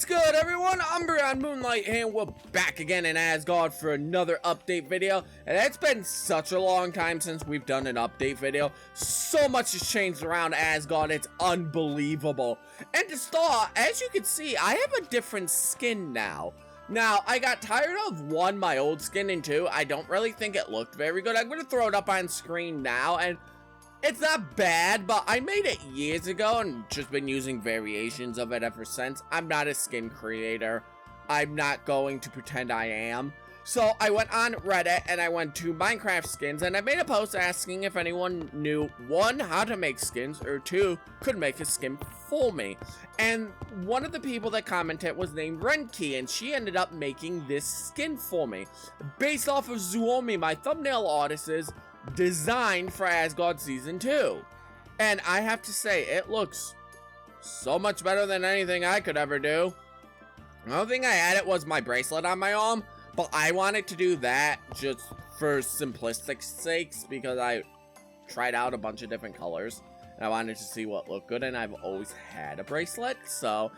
What's good, everyone? UmbreonMoonlight here, and we're back again in Asgard for another update video. And it's been such a long time since we've done an update video. So much has changed around Asgard, it's unbelievable. And to start, as you can see, I have a different skin now. Now, I got tired of one, my old skin, and two, I don't really think it looked very good. I'm going to throw it up on screen now, and it's not bad, but I made it years ago and just been using variations of it ever since. I'm not a skin creator. I'm not going to pretend I am. So I went on Reddit and I went to Minecraft skins and I made a post asking if anyone knew, one, how to make skins, or two, could make a skin for me. And one of the people that commented was named Renikee, and she ended up making this skin for me. Based off of Suomi, my thumbnail artist's design for Asgard Season 2. And I have to say, it looks so much better than anything I could ever do. The only thing I added was my bracelet on my arm, but I wanted to do that just for simplistic sakes because I tried out a bunch of different colors and I wanted to see what looked good, and I've always had a bracelet, so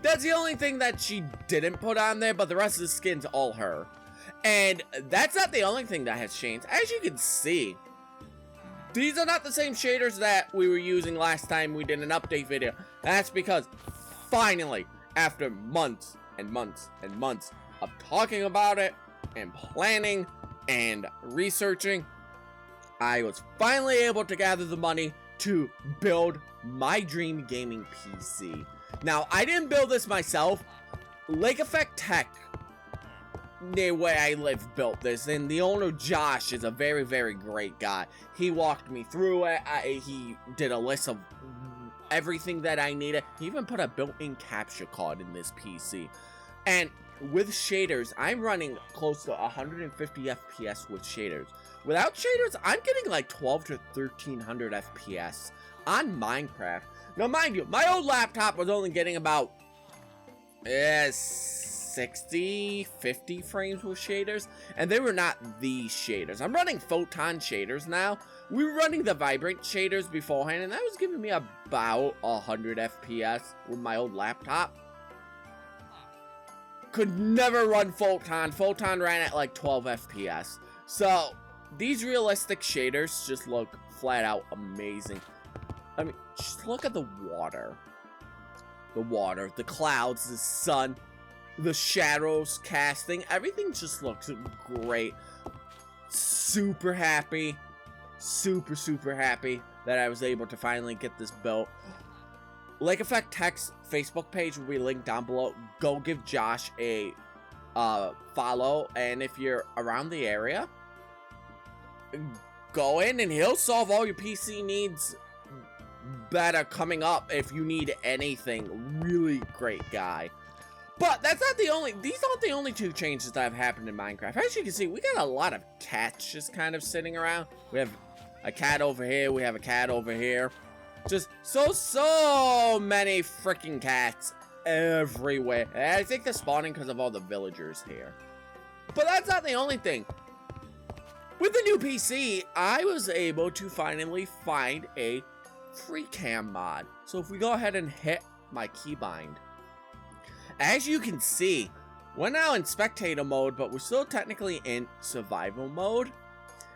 that's the only thing that she didn't put on there, but the rest of the skin's all her. And that's not the only thing that has changed. As you can see, these are not the same shaders that we were using last time we did an update video. That's because, finally, after months and months and months of talking about it, and planning, and researching, I was finally able to gather the money to build my dream gaming PC. Now, I didn't build this myself. Lake Effect Tech, near where I live, built this, and the owner Josh is a very, very great guy. He walked me through it. He did a list of everything that I needed. He even put a built-in capture card in this PC. And with shaders, I'm running close to 150 FPS with shaders. Without shaders, I'm getting like 12 to 1300 FPS on Minecraft. Now, mind you, my old laptop was only getting about 60, 50 frames with shaders, and they were not these shaders. I'm running photon shaders now. We were running the vibrant shaders beforehand, and that was giving me about 100 FPS with my old laptop. Could never run photon. Photon ran at like 12 FPS. So these realistic shaders just look flat out amazing. I mean, just look at the water. The water, the clouds, the sun, the shadows casting, everything just looks great. Super happy, super happy that I was able to finally get this built. Lake Effect Tech's Facebook page will be linked down below. Go give Josh a follow, and if you're around the area, go in and he'll solve all your PC needs that are coming up if you need anything. Really great guy. But that's not the only, these aren't the only two changes that have happened in Minecraft. As you can see, we got a lot of cats just kind of sitting around. We have a cat over here, we have a cat over here. Just so many freaking cats everywhere. And I think they're spawning because of all the villagers here. But that's not the only thing. With the new PC, I was able to finally find a free cam mod. So if we go ahead and hit my keybind, as you can see, we're now in spectator mode, but we're still technically in survival mode.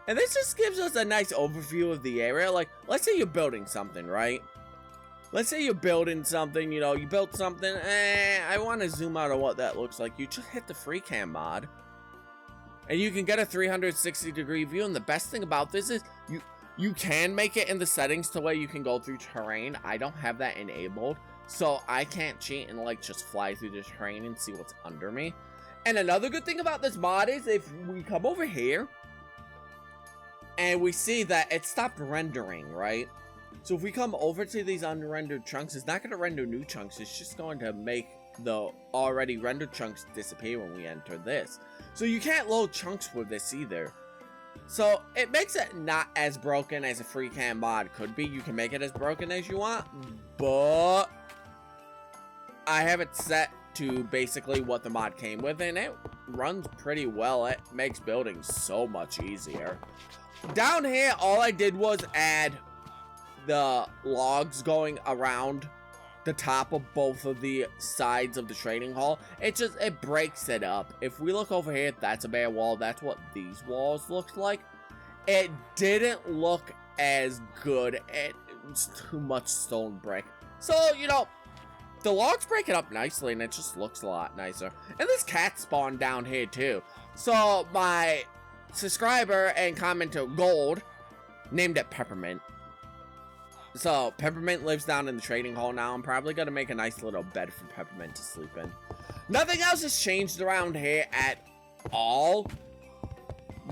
And this just gives us a nice overview of the area. Like, let's say you're building something, right? Let's say you're building something, you know, you built something. I want to zoom out on what that looks like. You just hit the free cam mod, and you can get a 360-degree view. And the best thing about this is you can make it in the settings to where you can go through terrain. I don't have that enabled, so I can't cheat and like just fly through the terrain and see what's under me. And another good thing about this mod is if we come over here and we see that it stopped rendering, right? So if we come over to these unrendered chunks, it's not going to render new chunks. It's just going to make the already rendered chunks disappear when we enter this. So you can't load chunks with this either. So it makes it not as broken as a free cam mod could be. You can make it as broken as you want, but I have it set to basically what the mod came with, and it runs pretty well. It makes building so much easier. Down here, all I did was add the logs going around the top of both of the sides of the trading hall. It breaks it up. If we look over here, that's a bare wall. That's what these walls looked like. It didn't look as good. It was too much stone brick. So, you know, the logs break it up nicely, and it just looks a lot nicer. And this cat spawned down here, too. So, my subscriber and commenter, Gold, named it Peppermint. So, Peppermint lives down in the trading hall now. I'm probably going to make a nice little bed for Peppermint to sleep in. Nothing else has changed around here at all.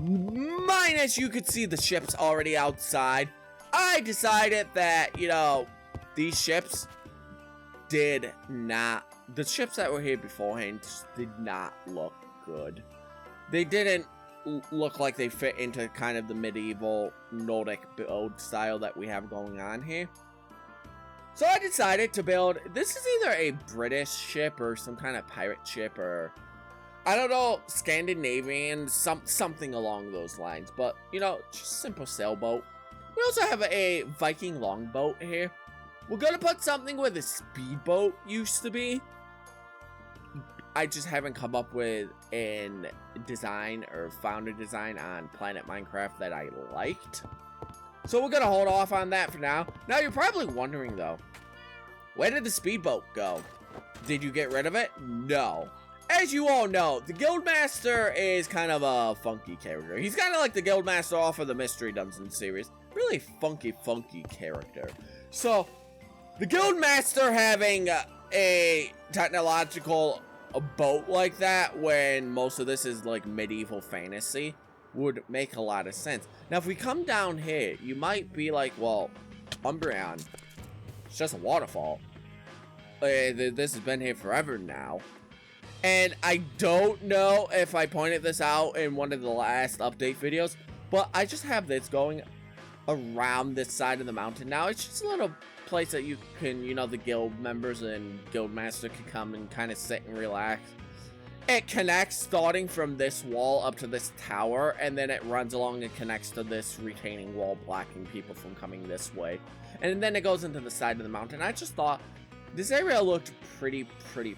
Minus, you could see the ships already outside. I decided that, you know, these ships did not... The ships that were here beforehand just did not look good. They didn't look like they fit into kind of the medieval Nordic build style that we have going on here. So I decided to build... This is either a British ship or some kind of pirate ship or... I don't know, Scandinavian, something along those lines. But, you know, just simple sailboat. We also have a Viking longboat here. We're gonna put something where the speedboat used to be. I just haven't come up with an design or found a design on Planet Minecraft that I liked. So we're gonna hold off on that for now. Now you're probably wondering though, where did the speedboat go? Did you get rid of it? No. As you all know, the Guildmaster is kind of a funky character. He's kind of like the Guildmaster off of the Mystery Dungeon series. Really funky character. So, the Guildmaster having a technological boat like that when most of this is like medieval fantasy would make a lot of sense. Now, if we come down here, you might be like, well, Umbreon, it's just a waterfall. This has been here forever now. And I don't know if I pointed this out in one of the last update videos, but I just have this going around this side of the mountain. Now, it's just a little place that you can, you know, the guild members and Guildmaster can come and kind of sit and relax. It connects starting from this wall up to this tower, and then it runs along and connects to this retaining wall, blocking people from coming this way. And then it goes into the side of the mountain. I just thought this area looked pretty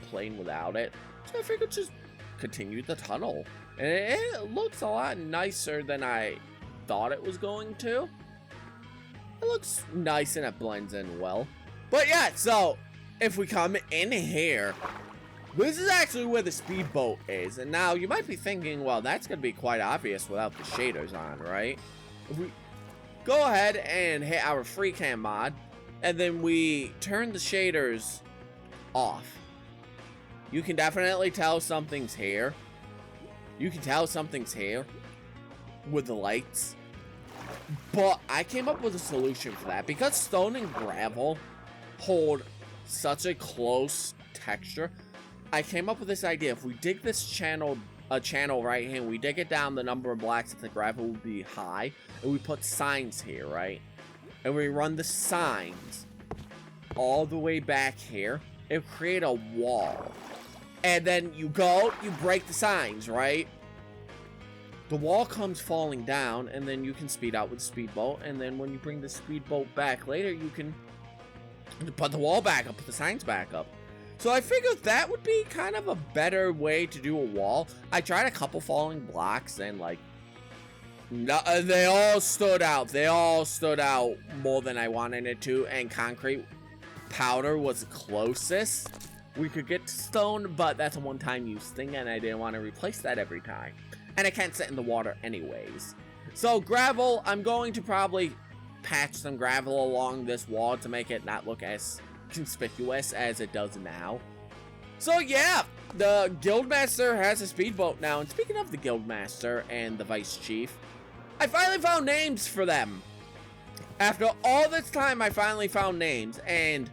plain without it. So I figured just continue the tunnel. And it looks a lot nicer than I thought it was going to. It looks nice and it blends in well. But yeah, so if we come in here, this is actually where the speedboat is. And now you might be thinking, well, that's going to be quite obvious without the shaders on, right? If we go ahead and hit our free cam mod, and then we turn the shaders off, you can definitely tell something's here. You can tell something's here with the lights. But I came up with a solution for that. Because stone and gravel hold such a close texture, I came up with this idea. If we dig this channel right here, we dig it down, the number of blocks of the gravel will be high. And we put signs here, right? And we run the signs all the way back here. It'll create a wall. And then you go, you break the signs, right? The wall comes falling down, and then you can speed out with the speedboat. And then when you bring the speedboat back later, you can put the wall back up, put the signs back up. So I figured that would be kind of a better way to do a wall. I tried a couple falling blocks, and like, no, they all stood out. They all stood out more than I wanted it to. And concrete powder was the closest we could get to stone, but that's a one-time use thing, and I didn't want to replace that every time. And it can't sit in the water anyways. So gravel, I'm going to probably patch some gravel along this wall to make it not look as conspicuous as it does now. So yeah, the Guildmaster has a speedboat now. And speaking of the Guildmaster and the Vice Chief, I finally found names for them. After all this time, I finally found names, and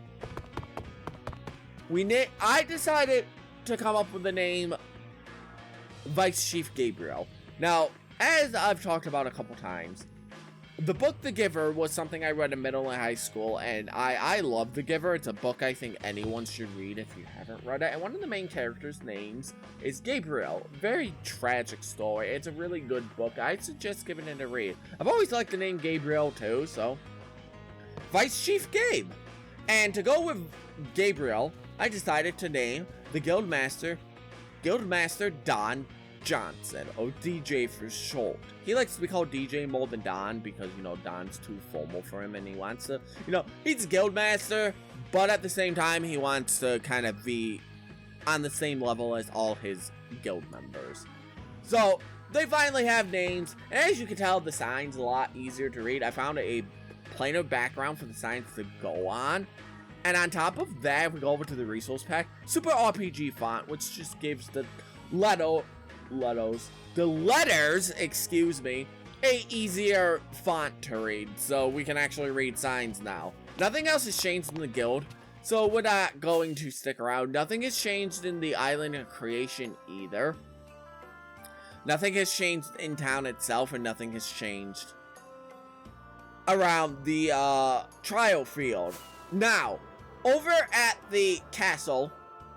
I decided to come up with the name Vice Chief Gabriel. Now, as I've talked about a couple times, the book The Giver was something I read in middle and high school, and I love The Giver. It's a book I think anyone should read if you haven't read it. And one of the main characters' names is Gabriel. Very tragic story. It's a really good book. I'd suggest giving it a read. I've always liked the name Gabriel too, so Vice Chief Gabe. And to go with Gabriel, I decided to name the Guildmaster Don Johnson, or DJ for short. He likes to be called DJ more than Don because, you know, Don's too formal for him and he wants to, you know, he's a Guildmaster, but at the same time, he wants to kind of be on the same level as all his guild members. So, they finally have names, and as you can tell, the sign's a lot easier to read. I found a plainer background for the signs to go on. And on top of that, if we go over to the resource pack, Super RPG font, which just gives the letters, excuse me, a easier font to read, so we can actually read signs now. Nothing else has changed in the guild, so we're not going to stick around. Nothing has changed in the island of creation either. Nothing has changed in town itself, and nothing has changed around the trial field. Now, over at the castle,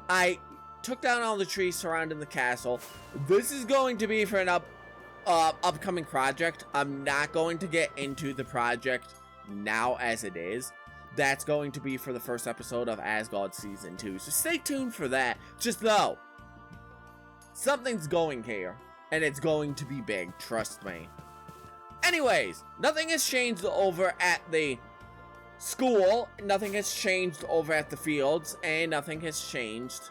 I took down all the trees surrounding the castle. This is going to be for an upcoming project. I'm not going to get into the project now as it is. That's going to be for the first episode of Asgard Season 2. So stay tuned for that. Just know, something's going here. And it's going to be big, trust me. Anyways, nothing has changed over at the school. Nothing has changed over at the fields. And nothing has changed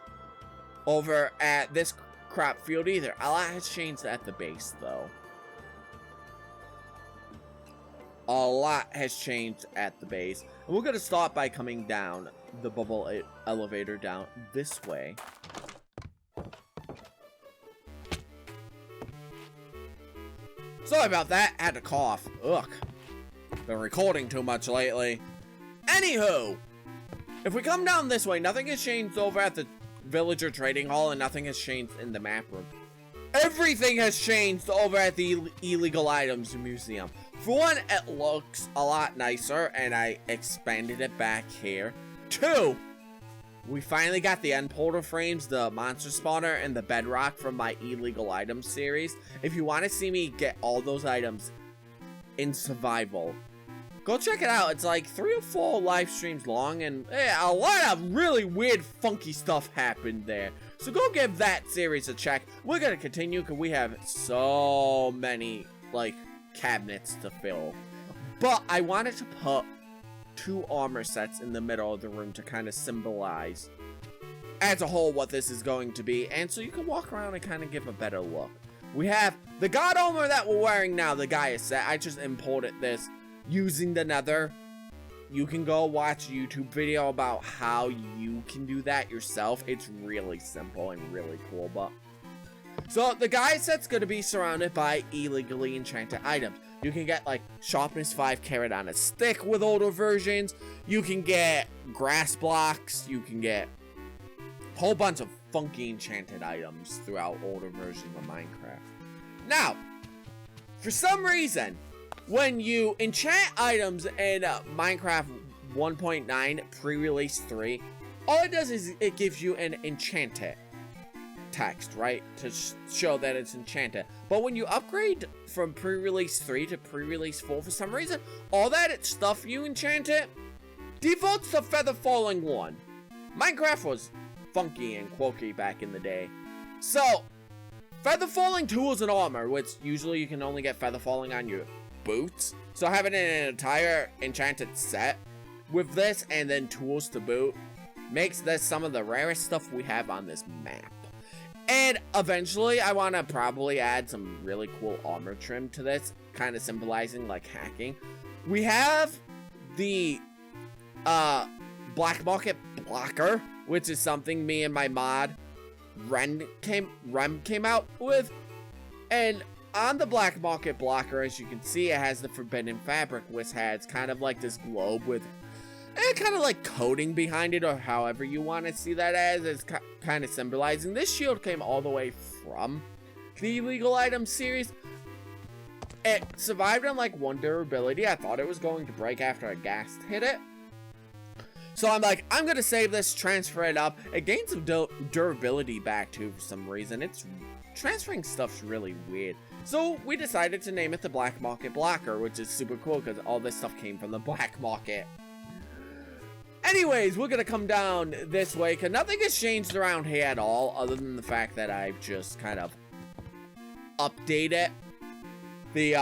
over at this crop field either. A lot has changed at the base, though. A lot has changed at the base. And we're going to start by coming down the bubble elevator down this way. Sorry about that, I had to cough. Ugh. Been recording too much lately. Anywho, if we come down this way, nothing has changed over at the villager trading hall and nothing has changed in the map room. Everything has changed over at the illegal items museum. For one, it looks a lot nicer and I expanded it back here. Two, we finally got the end portal frames, the monster spawner, and the bedrock from my illegal items series. If you want to see me get all those items in survival, go check it out. It's like 3 or 4 live streams long, and a lot of really weird, funky stuff happened there. So go give that series a check. We're going to continue because we have so many, like, cabinets to fill. But I wanted to put 2 armor sets in the middle of the room to kind of symbolize as a whole what this is going to be, and so you can walk around and kind of give a better look. We have the god armor that we're wearing now, the Gaia set. I just imported this using the nether. You can go watch a YouTube video about how you can do that yourself. It's really simple and really cool. But so the Gaia set's going to be surrounded by illegally enchanted items. You can get, like, sharpness 5 carrot on a stick with older versions. You can get grass blocks. You can get a whole bunch of funky enchanted items throughout older versions of Minecraft. Now, for some reason, when you enchant items in Minecraft 1.9 pre-release 3, all it does is it gives you an enchanted text, right, to show that it's enchanted. But when you upgrade from pre-release 3 to pre-release 4, for some reason, all that stuff you enchanted defaults to feather falling 1. Minecraft was funky and quirky back in the day. So, feather falling tools and armor, which usually you can only get feather falling on your boots. So having an entire enchanted set with this and then tools to boot makes this some of the rarest stuff we have on this map. And eventually, I want to probably add some really cool armor trim to this, kind of symbolizing, like, hacking. We have the black market blocker, which is something me and my mod Rem came out with. And on the black market blocker, as you can see, it has the forbidden fabric, which has kind of like this globe with kind of like coding behind it, or however you want to see that as. It's kind of symbolizing. This shield came all the way from the illegal item series. It survived on like 1 durability. I thought it was going to break after a ghast hit it. So I'm like, I'm going to save this, transfer it up. It gains some durability back too for some reason. It's transferring stuff's really weird. So we decided to name it the Black Market Blocker, which is super cool because all this stuff came from the Black Market. Anyways, we're gonna come down this way, because nothing has changed around here at all, other than the fact that I've just kind of updated the,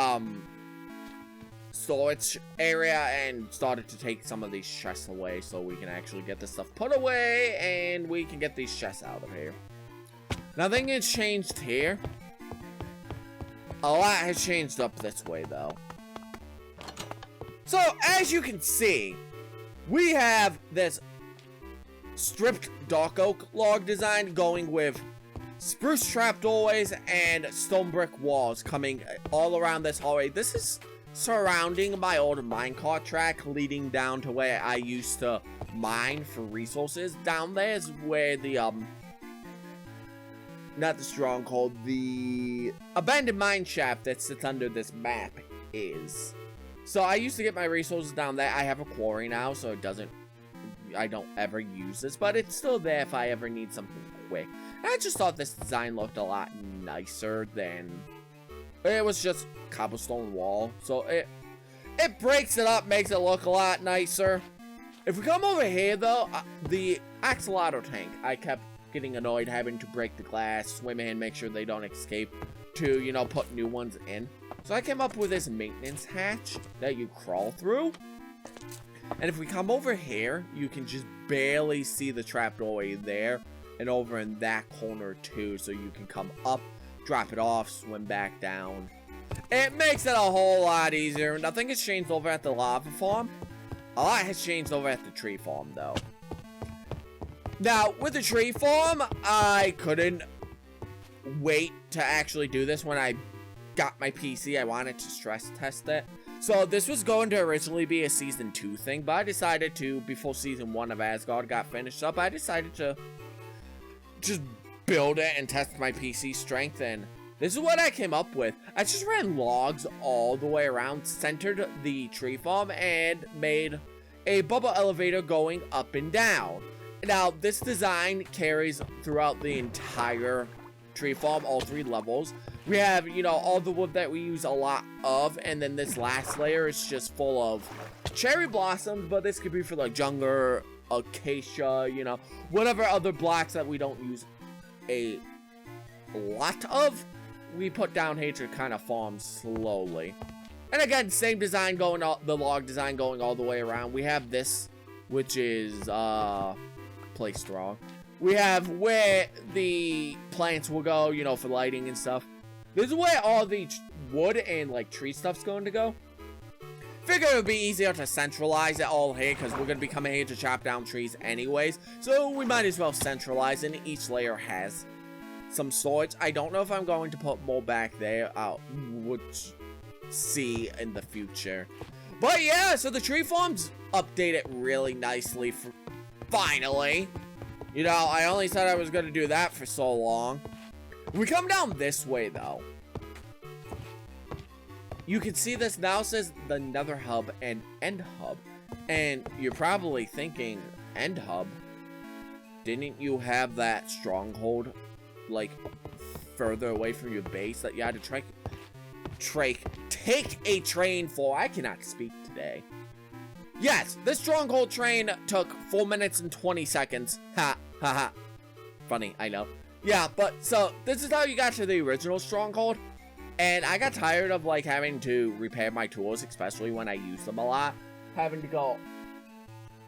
storage area and started to take some of these chests away so we can actually get this stuff put away and we can get these chests out of here. Nothing has changed here. A lot has changed up this way, though. So, as you can see, we have this stripped dark oak log design going with spruce trap doorways and stone brick walls coming all around this hallway. This is surrounding my old minecart track leading down to where I used to mine for resources. Down there is where the, not the stronghold, the abandoned mine shaft that sits under this map is. So I used to get my resources down there. I have a quarry now, so I don't ever use this, but it's still there if I ever need something quick. And I just thought this design looked a lot nicer than, it was just cobblestone wall. So it breaks it up, makes it look a lot nicer. If we come over here though, the axolotl tank, I kept getting annoyed having to break the glass, swim in, make sure they don't escape, to, you know, put new ones in. So I came up with this maintenance hatch that you crawl through. And if we come over here, you can just barely see the trap doorway there and over in that corner too. So you can come up, drop it off, swim back down. It makes it a whole lot easier. Nothing has changed over at the lava farm. A lot has changed over at the tree farm though. Now, with the tree farm, I couldn't wait to actually do this when I got my PC. I wanted to stress test it. So this was going to originally be a season 2 thing, but I decided to, before season 1 of Asgard got finished up, I decided to just build it and test my PC strength, and this is what I came up with. I just ran logs all the way around, centered the tree farm, and made a bubble elevator going up and down. Now, this design carries throughout the entire tree farm, all 3 levels. We have, you know, all the wood that we use a lot of, and then this last layer is just full of cherry blossoms, but this could be for like jungle, acacia, you know, whatever other blocks that we don't use a lot of, we put down here to kind of farm slowly. And again, same design going, the log design going all the way around. We have this, which is, placed wrong. We have where the plants will go, you know, for lighting and stuff. This is where all the wood and, like, tree stuff's going to go. Figure it would be easier to centralize it all here, because we're going to be coming here to chop down trees anyways. So we might as well centralize, and each layer has some storage. I don't know if I'm going to put more back there. We'll see in the future. But yeah, so the tree farm's updated really nicely for finally. You know, I only said I was going to do that for so long. We come down this way, though. You can see this now says the Nether Hub and End Hub. And you're probably thinking, End Hub? Didn't you have that stronghold, like, further away from your base that you had to take a train for? I cannot speak today. Yes, this stronghold train took 4 minutes and 20 seconds. Ha, ha, ha. Funny, I know. Yeah, but, so, this is how you got to the original stronghold. And I got tired of, like, having to repair my tools, especially when I use them a lot. Having to go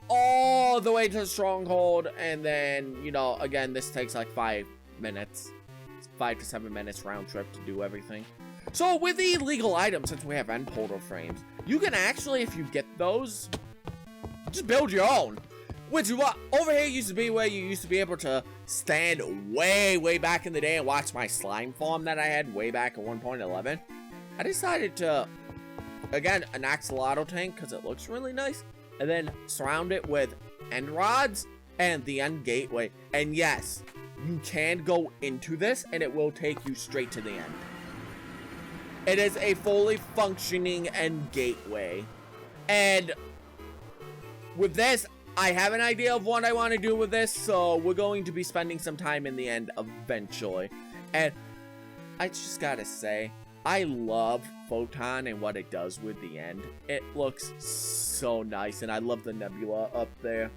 all the way to the stronghold, and then, you know, again, this takes, like, 5 minutes. It's 5 to 7 minutes round trip to do everything. So, with the illegal items, since we have end portal frames, you can actually, if you get those, just build your own. Which is what over here used to be where you used to be able to stand way back in the day and watch my slime farm that I had way back at 1.11. I decided to, again, an axolotl tank because it looks really nice, and then surround it with end rods and the end gateway. And yes, you can go into this and it will take you straight to the end. It is a fully functioning end gateway. And with this, I have an idea of what I want to do with this, so we're going to be spending some time in the end eventually. And I just gotta say, I love Photon and what it does with the end. It looks so nice, and I love the nebula up there.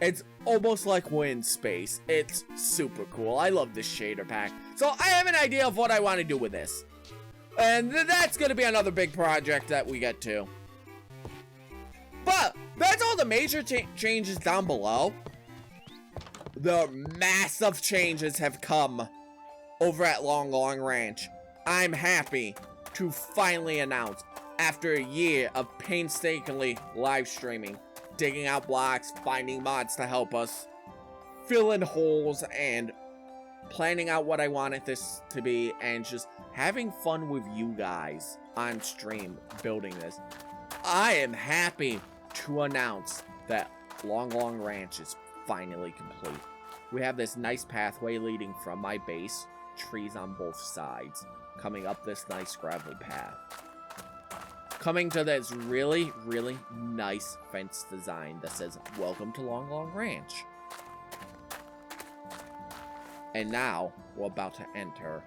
It's almost like we're in space. It's super cool. I love this shader pack. So I have an idea of what I want to do with this. And that's going to be another big project that we get to. But that's all the major changes down below. The massive changes have come over at Lon Lon Ranch. I'm happy to finally announce, after a year of painstakingly live streaming, digging out blocks, finding mods to help us, fill in holes, and planning out what I wanted this to be, and just having fun with you guys on stream building this. I am happy to announce that Lon Lon Ranch is finally complete. We have this nice pathway leading from my base, trees on both sides, coming up this nice gravelly path. Coming to this really, really nice fence design that says, "Welcome to Lon Lon Ranch." And now, we're about to enter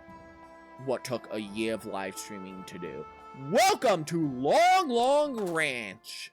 what took a year of live streaming to do. Welcome to Lon Lon Ranch!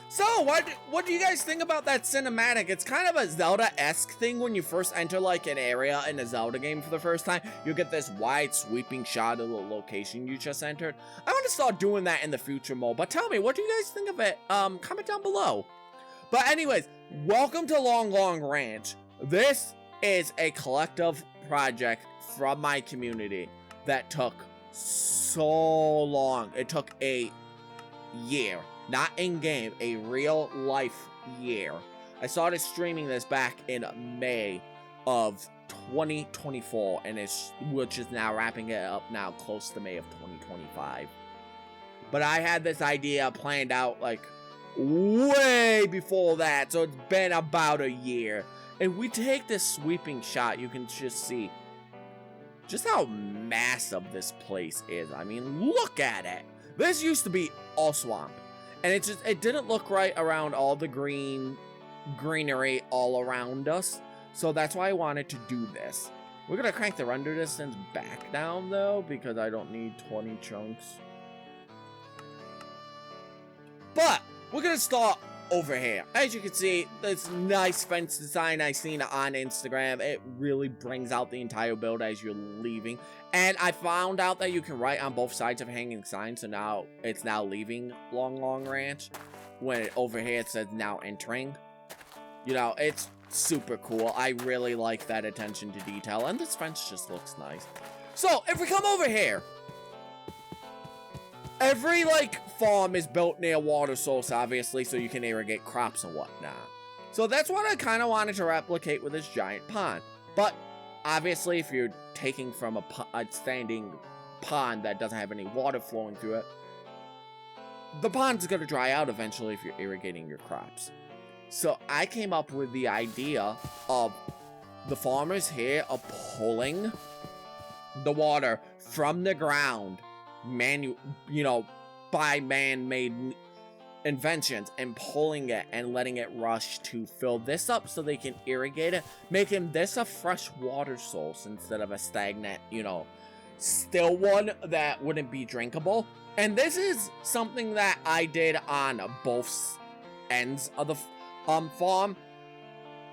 So, what do you guys think about that cinematic? It's kind of a Zelda-esque thing when you first enter, like, an area in a Zelda game for the first time. You get this wide, sweeping shot of the location you just entered. I want to start doing that in the future more, but tell me, what do you guys think of it? Comment down below. But anyways, welcome to Lon Lon Ranch. This is a collective project from my community that took so long. It took a year. Not in-game, a real-life year. I started streaming this back in May of 2024, and which is now wrapping it up now, close to May of 2025. But I had this idea planned out, like, way before that, so it's been about a year. And we take this sweeping shot, you can just see just how massive this place is. I mean, look at it. This used to be all swamp. And it didn't look right around all the greenery all around us. So that's why I wanted to do this. We're going to crank the render distance back down, though, because I don't need 20 chunks. But we're going to start over here. As you can see, this nice fence design I seen on Instagram. It really brings out the entire build as you're leaving. And I found out that you can write on both sides of hanging signs, so now it's now leaving Lon Lon Ranch. When over here it says now entering. You know, it's super cool. I really like that attention to detail, and this fence just looks nice. So, if we come over here, every, like, farm is built near water source, obviously, so you can irrigate crops and whatnot. So that's what I kind of wanted to replicate with this giant pond. But, obviously, if you're taking from a standing pond that doesn't have any water flowing through it, the pond's going to dry out eventually if you're irrigating your crops. So I came up with the idea of the farmers here are pulling the water from the ground, by man-made inventions, and pulling it and letting it rush to fill this up so they can irrigate it, making this a fresh water source instead of a stagnant, still one that wouldn't be drinkable. And this is something that I did on both ends of the farm.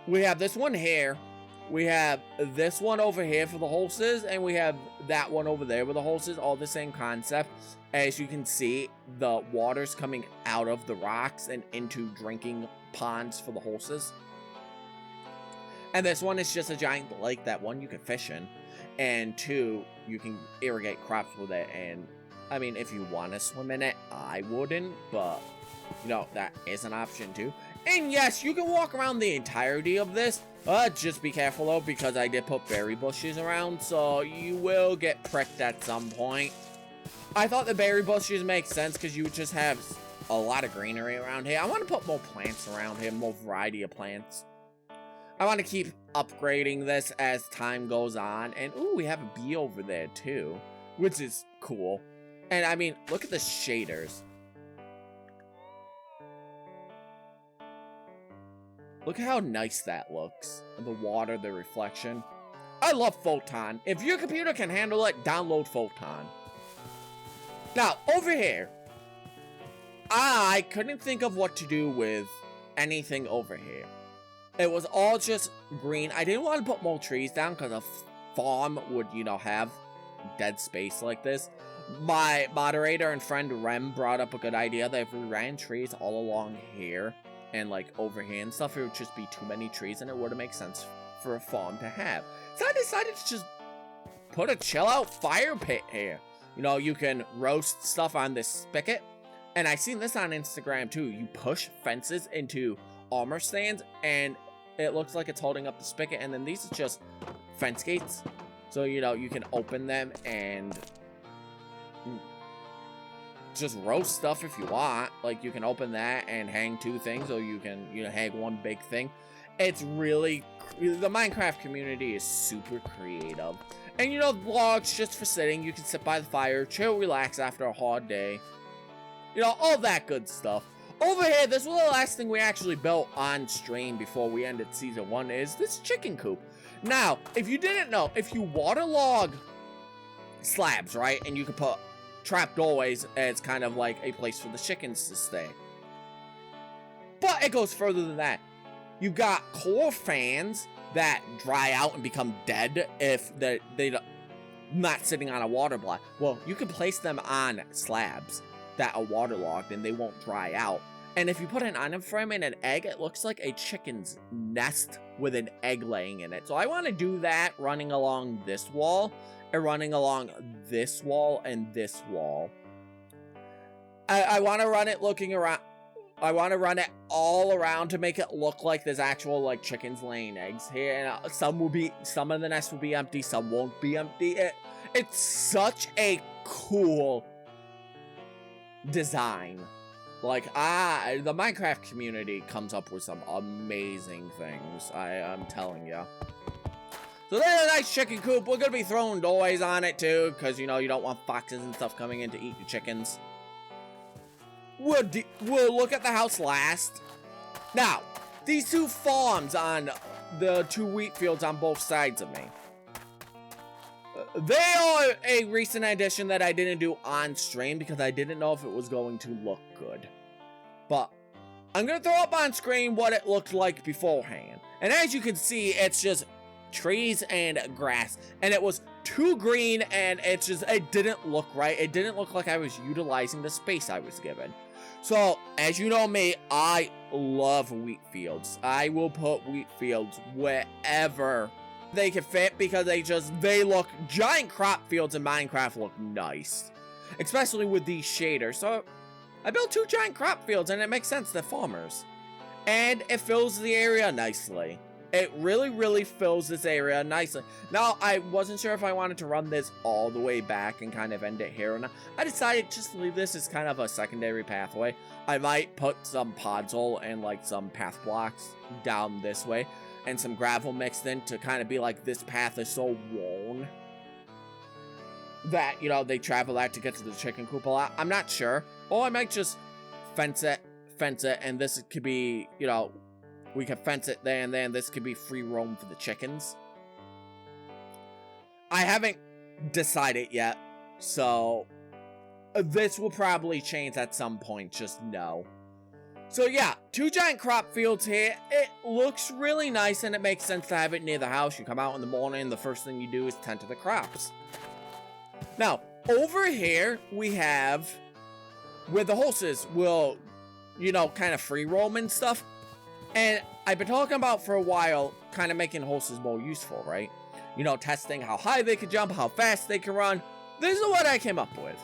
We have this one here. We have this one over here for the horses, and we have that one over there with the horses, all the same concept. As you can see, the water's coming out of the rocks and into drinking ponds for the horses. And this one is just a giant lake that, one, you can fish in, and two, you can irrigate crops with it. And, I mean, if you want to swim in it, I wouldn't, but, that is an option too. And yes, you can walk around the entirety of this. Just be careful though, because I did put berry bushes around, so you will get pricked at some point. I thought the berry bushes make sense because you would just have a lot of greenery around here. I want to put more plants around here, more variety of plants. I want to keep upgrading this as time goes on. And, ooh, we have a bee over there, too, which is cool. And, I mean, look at the shaders. Look at how nice that looks. The water, the reflection. I love Photon. If your computer can handle it, download Photon. Now, over here, I couldn't think of what to do with anything over here. It was all just green. I didn't want to put more trees down because a farm would, you know, have dead space like this. My moderator and friend Rem brought up a good idea that if we ran trees all along here and like over here and stuff, it would just be too many trees and it wouldn't make sense for a farm to have. So I decided to just put a chill out fire pit here. You know, you can roast stuff on this spigot. And I seen this on Instagram too. You push fences into armor stands and it looks like it's holding up the spigot. And then these are just fence gates. So, you know, you can open them and just roast stuff if you want. Like, you can open that and hang two things, or you can, you know, hang one big thing. It's really, the Minecraft community is super creative. And, you know, logs just for sitting. You can sit by the fire, chill, relax after a hard day. You know, all that good stuff. Over here, this was the last thing we actually built on stream before we ended Season 1, is this chicken coop. Now, if you didn't know, if you waterlog slabs, right, and you can put trap doorways as kind of like a place for the chickens to stay. But it goes further than that. You've got core fans that dry out and become dead if they're not sitting on a water block. Well, you can place them on slabs that are waterlogged and they won't dry out. And if you put an item frame in an egg, it looks like a chicken's nest with an egg laying in it. So I want to do that running along this wall and running along this wall and this wall. I want to run it looking around. I want to run it all around to make it look like there's actual like chickens laying eggs here. And some of the nests will be empty, some won't be empty. It's such a cool design. Like, the Minecraft community comes up with some amazing things, I'm telling you. So there's a nice chicken coop. We're gonna be throwing doorways on it too, because, you know, you don't want foxes and stuff coming in to eat your chickens. We'll look at the house last. Now, these two farms on the two wheat fields on both sides of me. They are a recent addition that I didn't do on stream because I didn't know if it was going to look good. But I'm going to throw up on screen what it looked like beforehand. And as you can see, it's just trees and grass. And it was too green and it didn't look right. It didn't look like I was utilizing the space I was given. So, as you know me, I love wheat fields. I will put wheat fields wherever they can fit because they look, giant crop fields in Minecraft look nice, especially with these shaders. So I built two giant crop fields and it makes sense, they're farmers, and it fills the area nicely. It really fills this area nicely. Now, I wasn't sure if I wanted to run this all the way back and kind of end it here or not. I decided just to leave this as kind of a secondary pathway. I might put some podzol and like some path blocks down this way and some gravel mixed in to kind of be like, this path is so worn that, you know, they travel that to get to the chicken coop a lot. I'm not sure. Or I might just fence it, and this could be, you know, we could fence it there and then this could be free roam for the chickens. I haven't decided yet, so this will probably change at some point, just know. So yeah, two giant crop fields here. It looks really nice and it makes sense to have it near the house. You come out in the morning, the first thing you do is tend to the crops. Now, over here we have where the horses will, you know, kind of free roam and stuff. And I've been talking about for a while, kind of making horses more useful, right? You know, testing how high they can jump, how fast they can run. This is what I came up with.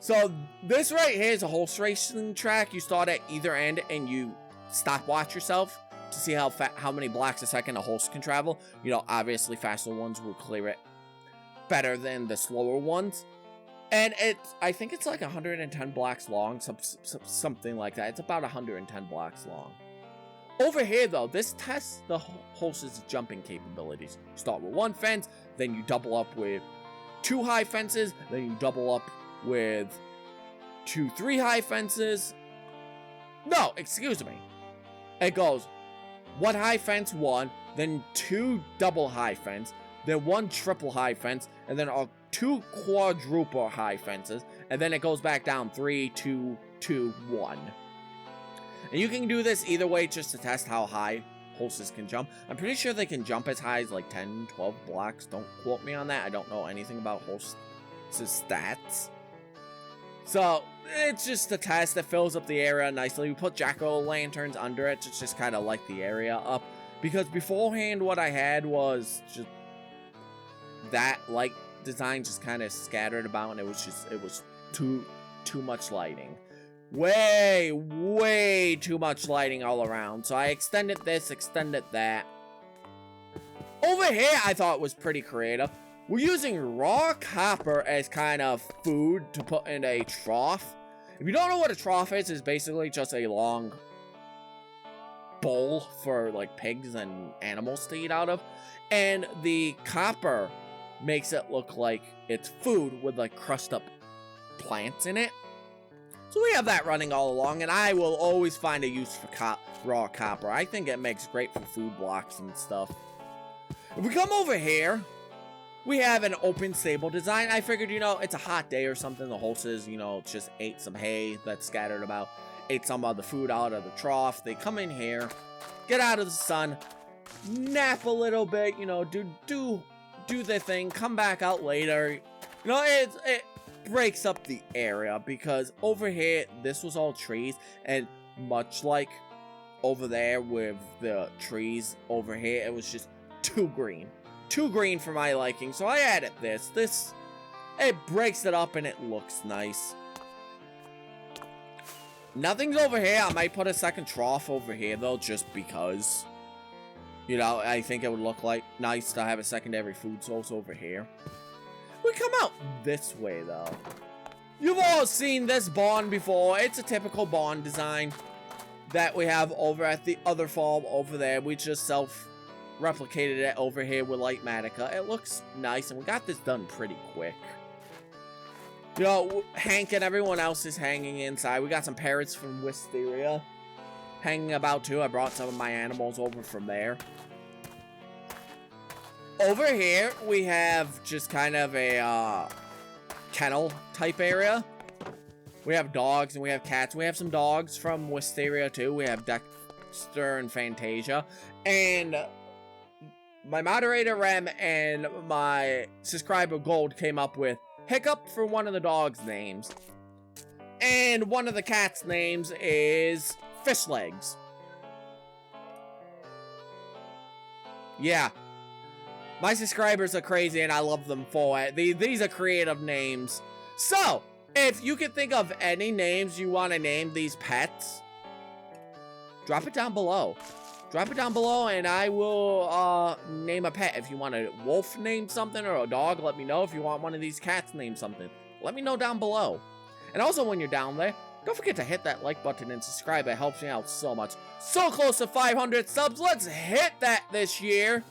So this right here is a horse racing track. You start at either end and you stopwatch yourself to see how many blocks a second a horse can travel. You know, obviously faster ones will clear it better than the slower ones. And I think it's like 110 blocks long, something like that. It's about 110 blocks long. Over here, though, this tests the horse's jumping capabilities. You start with one fence, then you double up with 2 high fences, then you double up with 2 3-high fences. No, excuse me. It goes 1 high fence, 1, then 2 double high fence, then 1 triple high fence, and then 2 quadruple high fences, and then it goes back down 3, 2, 2, 1. And you can do this either way just to test how high horses can jump. I'm pretty sure they can jump as high as like 10, 12 blocks. Don't quote me on that. I don't know anything about horses' stats. So, it's just a test that fills up the area nicely. We put jack-o'-lanterns under it to just kind of light the area up. Because beforehand, what I had was just that light design just kind of scattered about, and it was too much lighting. Way too much lighting all around. So I extended this, extended that. Over here, I thought was pretty creative. We're using raw copper as kind of food to put in a trough. If you don't know what a trough is, it's basically just a long bowl for like pigs and animals to eat out of. And the copper makes it look like it's food with like crushed up plants in it. So we have that running all along, and I will always find a use for raw copper. I think it makes great for food blocks and stuff. If we come over here, we have an open stable design. I figured, you know, it's a hot day or something. The horses, you know, just ate some hay that's scattered about, ate some of the food out of the trough. They come in here, get out of the sun, nap a little bit, you know, do their thing, come back out later. You know, it breaks up the area, because over here, this was all trees, and much like over there with the trees over here, it was just too green for my liking. So I added this, it breaks it up and it looks nice. Nothing's over here. I might put a second trough over here though, just because, you know, I think it would look like nice to have a secondary food source over here. We come out this way though. You've all seen this barn before. It's a typical barn design that we have over at the other farm over there. We just replicated it over here with Lightmatica. It looks nice, and we got this done pretty quick. You know, Hank and everyone else is hanging inside. We got some parrots from Wisteria hanging about too. I brought some of my animals over from there. Over here, we have just kind of a kennel type area. We have dogs and we have cats. We have some dogs from Wisteria too. We have Dexter and Fantasia. And my moderator Rem and my subscriber Gold came up with Hiccup for one of the dog's names. And one of the cat's names is Fish Legs. Yeah. My subscribers are crazy and I love them for it. These are creative names. So, if you can think of any names you want to name these pets, drop it down below. Drop it down below and I will name a pet. If you want a wolf name something or a dog, let me know. If you want one of these cats name something, let me know down below. And also when you're down there, don't forget to hit that like button and subscribe. It helps me out so much. So close to 500 subs. Let's hit that this year.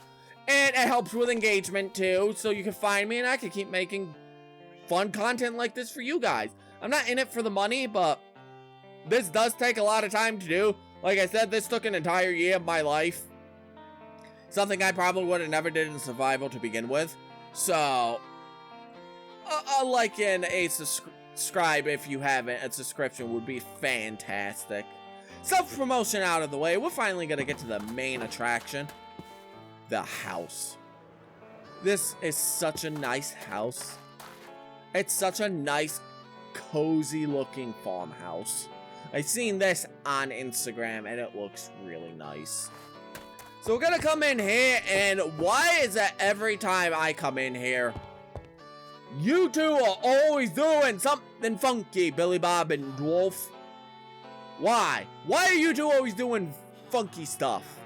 And it helps with engagement too, so you can find me and I can keep making fun content like this for you guys. I'm not in it for the money, but this does take a lot of time to do. Like I said, this took an entire year of my life. Something I probably would have never did in survival to begin with. So, a like and a subscribe if you haven't. A subscription would be fantastic. Self-promotion out of the way. We're finally going to get to the main attraction. The house. This is such a nice house. It's such a nice, cozy looking farmhouse. I've seen this on Instagram and it looks really nice. So we're gonna come in here, and why is that every time I come in here, you two are always doing something funky, Billy Bob and Dwarf? Why? Why are you two always doing funky stuff?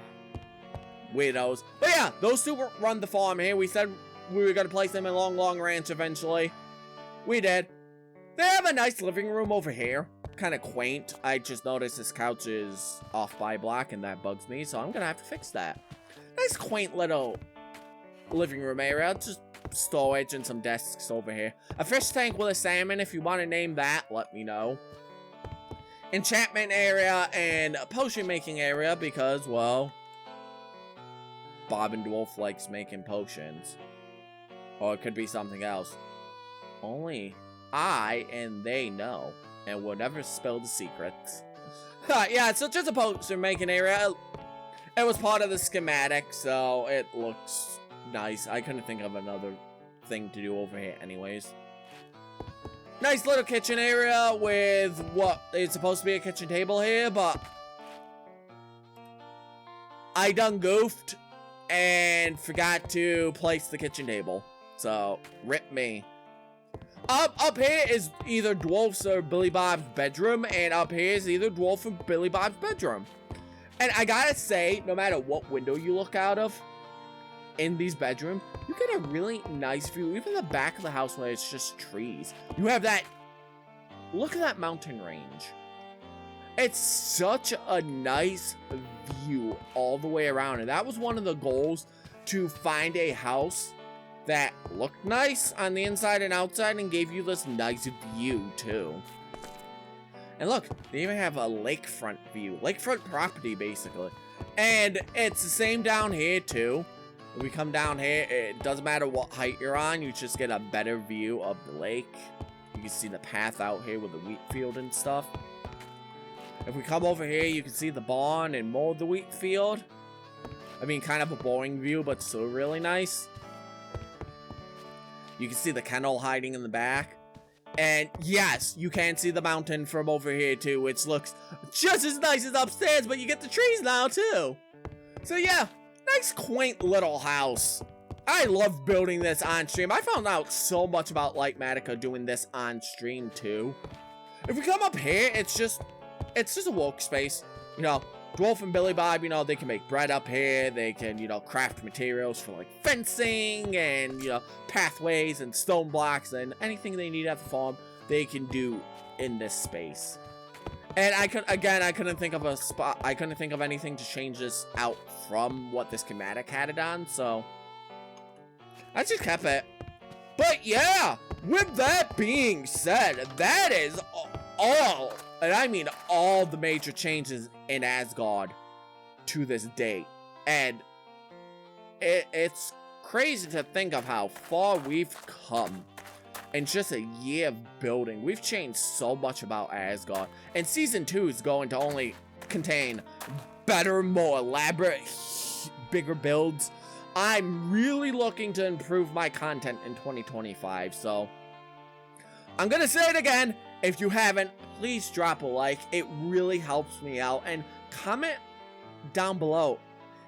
Weirdos. But yeah, those two run the farm here. We said we were gonna place them in Lon Lon Ranch eventually. We did. They have a nice living room over here. Kind of quaint. I just noticed this couch is off by a block and that bugs me, so I'm gonna have to fix that. Nice quaint little living room area. Just storage and some desks over here. A fish tank with a salmon. If you want to name that, let me know. Enchantment area and a potion making area because, well, Bob and Dwarf likes making potions. Or it could be something else. Only I and they know, and we'll never spill the secrets. Yeah, so just a potion making area. It was part of the schematic, so it looks nice. I couldn't think of another thing to do over here anyways. Nice little kitchen area with what is supposed to be a kitchen table here, but I done goofed and forgot to place the kitchen table. So, rip me. Up here is either Dwarf's or Billy Bob's bedroom, and up here is either Dwarf or Billy Bob's bedroom. And I gotta say, no matter what window you look out of in these bedrooms, you get a really nice view. Even the back of the house where it's just trees. You have that, look at that mountain range. It's such a nice view all the way around. And that was one of the goals, to find a house that looked nice on the inside and outside and gave you this nice view too. And look, they even have a lakefront view. Lakefront property, basically. And it's the same down here too. When we come down here, it doesn't matter what height you're on, you just get a better view of the lake. You can see the path out here with the wheat field and stuff. If we come over here, you can see the barn and more of the wheat field. I mean, kind of a boring view, but still really nice. You can see the kennel hiding in the back. And yes, you can see the mountain from over here too, which looks just as nice as upstairs, but you get the trees now too. So yeah, nice quaint little house. I love building this on stream. I found out so much about Lightmatica doing this on stream too. If we come up here, it's just a workspace. You know, Dwarf and Billy Bob, you know, they can make bread up here. They can, you know, craft materials for like fencing and, you know, pathways and stone blocks and anything they need at the farm, they can do in this space. And I couldn't think of a spot. I couldn't think of anything to change this out from what this schematic had it on, so I just kept it. But yeah, with that being said, that is all, and I mean all, the major changes in Asgard to this date. And it's crazy to think of how far we've come in just a year of building. We've changed so much about Asgard, and season 2 is going to only contain better, more elaborate, bigger builds. I'm really looking to improve my content in 2025, so I'm gonna say it again. If you haven't, please drop a like. It really helps me out. And comment down below.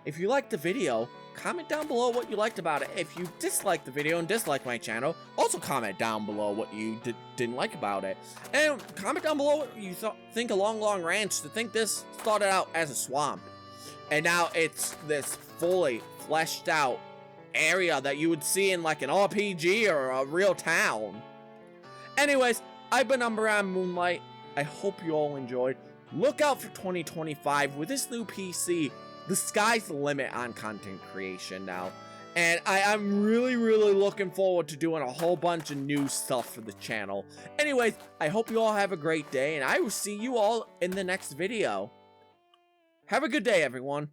If you liked the video, comment down below what you liked about it. If you disliked the video and disliked my channel, also comment down below what you didn't like about it. And comment down below what you think of Lon Lon Ranch. To think this started out as a swamp, and now it's this fully fleshed out area that you would see in like an RPG or a real town. Anyways, I've been UmbreonMoonlight. I hope you all enjoyed. Look out for 2025 with this new PC. The sky's the limit on content creation now. And I'm really looking forward to doing a whole bunch of new stuff for the channel. Anyways, I hope you all have a great day, and I will see you all in the next video. Have a good day, everyone.